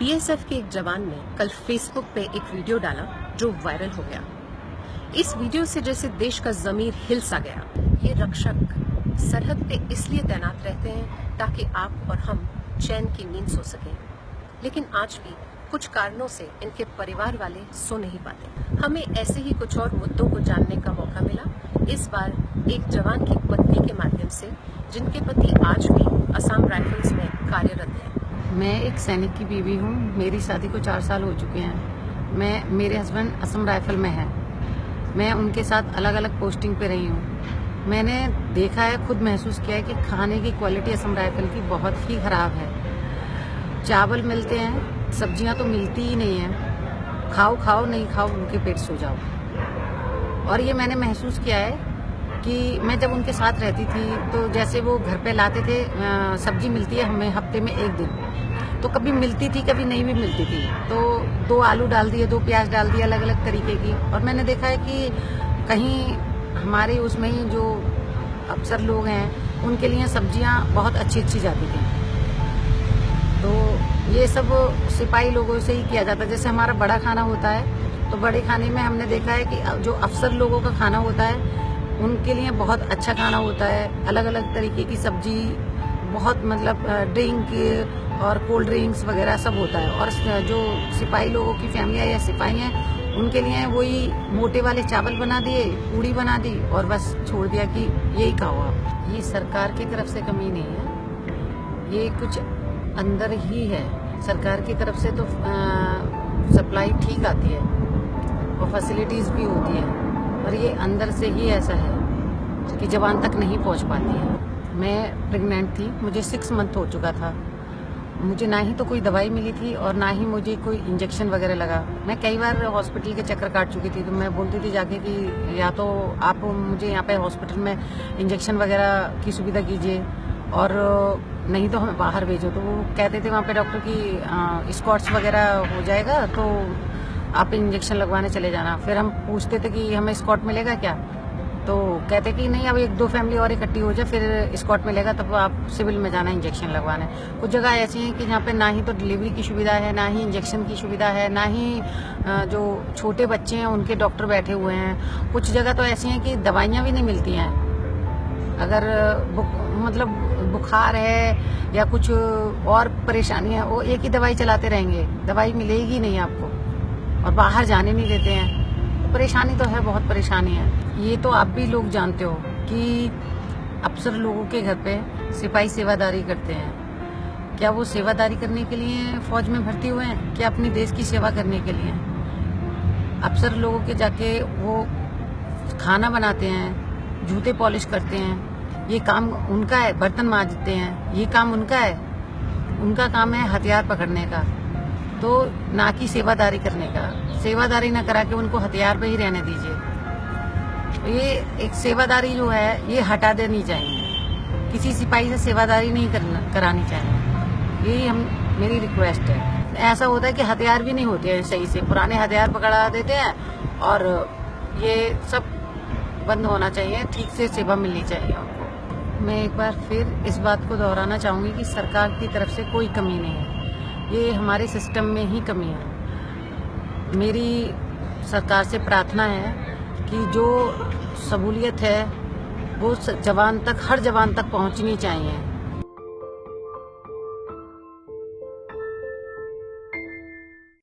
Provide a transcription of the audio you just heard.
BSF के एक जवान ने कल फेसबुक पे एक वीडियो डाला जो वायरल हो गया। इस वीडियो से जैसे देश का जमीर हिल सा गया। ये रक्षक सरहद पे इसलिए तैनात रहते हैं ताकि आप और हम चैन की नींद सो सकें, लेकिन आज भी कुछ कारणों से इनके परिवार वाले सो नहीं पाते। हमें ऐसे ही कुछ और मुद्दों को जानने का मौका मिला, इस बार एक जवान की पत्नी के माध्यम से, जिनके पति आज भी असम राइफल्स में कार्यरत हैं। मैं एक सैनिक की बीवी हूँ। मेरी शादी को 4 साल हो चुके हैं। मेरे हस्बैंड असम राइफल में है। मैं उनके साथ अलग अलग पोस्टिंग पे रही हूँ। मैंने देखा है, खुद महसूस किया है कि खाने की क्वालिटी असम राइफल की बहुत ही खराब है। चावल मिलते हैं, सब्जियां तो मिलती ही नहीं है। खाओ खाओ, नहीं खाओ उनके पेट सो जाओ। और ये मैंने महसूस किया है कि मैं जब उनके साथ रहती थी तो जैसे वो घर पे लाते थे, सब्जी मिलती है हमें हफ्ते में 1 दिन, तो कभी मिलती थी कभी नहीं भी मिलती थी, तो 2 आलू डाल दिए, 2 प्याज डाल दिए, अलग अलग तरीके की। और मैंने देखा है कि कहीं हमारे उसमें ही जो अफसर लोग हैं उनके लिए सब्जियां बहुत अच्छी अच्छी जाती थी। तो ये सब सिपाही लोगों से ही किया जाता है। जैसे हमारा बड़ा खाना होता है तो बड़े खाने में हमने देखा है कि जो अफसर लोगों का खाना होता है उनके लिए बहुत अच्छा खाना होता है। अलग अलग तरीके की सब्जी, बहुत मतलब ड्रिंक और कोल्ड ड्रिंक्स वगैरह सब होता है। और जो सिपाही लोगों की फैमिलियाँ या सिपाही हैं उनके लिए वही मोटे वाले चावल बना दिए, पूड़ी बना दी और बस छोड़ दिया कि यही खाओ आप। ये सरकार की तरफ से कमी नहीं है, ये कुछ अंदर ही है। सरकार की तरफ से तो सप्लाई ठीक आती है और फैसिलिटीज़ भी होती है, और ये अंदर से ही ऐसा है कि जवान तक नहीं पहुंच पाती है। मैं प्रेग्नेंट थी, मुझे 6 मंथ हो चुका था। मुझे ना ही तो कोई दवाई मिली थी और ना ही मुझे कोई इंजेक्शन वगैरह लगा। मैं कई बार हॉस्पिटल के चक्कर काट चुकी थी, तो मैं बोलती थी जाके कि या तो आप मुझे यहाँ पे हॉस्पिटल में इंजेक्शन वगैरह की सुविधा कीजिए और नहीं तो हमें बाहर भेजो। तो वो कहते थे वहाँ पे डॉक्टर की स्कॉट्स वगैरह हो जाएगा तो आप इंजेक्शन लगवाने चले जाना। फिर हम पूछते थे कि हमें स्कॉट मिलेगा क्या, तो कहते कि नहीं, अब 1-2 फैमिली और इकट्ठी हो जाए फिर स्कॉट मिलेगा, तब आप सिविल में जाना इंजेक्शन लगवाने। कुछ जगह ऐसी हैं कि जहाँ पे ना ही तो डिलीवरी की सुविधा है, ना ही इंजेक्शन की सुविधा है, ना ही जो छोटे बच्चे हैं उनके डॉक्टर बैठे हुए हैं। कुछ जगह तो ऐसी हैं कि दवाइयाँ भी नहीं मिलती हैं। अगर मतलब बुखार है या कुछ और परेशानी है, वो एक ही दवाई चलाते रहेंगे, दवाई मिलेगी नहीं आपको, और बाहर जाने नहीं देते हैं। परेशानी तो है, बहुत परेशानी है। ये तो आप भी लोग जानते हो कि अफसर लोगों के घर पे सिपाही सेवादारी करते हैं। क्या वो सेवादारी करने के लिए फौज में भर्ती हुए हैं, क्या अपने देश की सेवा करने के लिए? अफसर लोगों के जाके वो खाना बनाते हैं, जूते पॉलिश करते हैं, ये काम उनका है। बर्तन मांजते हैं, ये काम उनका है। उनका काम है हथियार पकड़ने का, तो ना कि सेवादारी करने का। सेवादारी ना करा के उनको हथियार पे ही रहने दीजिए। ये एक सेवादारी जो है ये हटा देनी चाहिए। किसी सिपाही से सेवादारी नहीं करानी चाहिए। यही मेरी रिक्वेस्ट है। ऐसा होता है कि हथियार भी नहीं होते हैं सही से, पुराने हथियार पकड़ा देते हैं, और ये सब बंद होना चाहिए। ठीक से सेवा मिलनी चाहिए उनको। मैं एक बार फिर इस बात को दोहराना चाहूँगी कि सरकार की तरफ से कोई कमी नहीं है, ये हमारे सिस्टम में ही कमी है। मेरी सरकार से प्रार्थना है कि जो सहूलियत है वो जवान तक, हर जवान तक पहुंचनी चाहिए।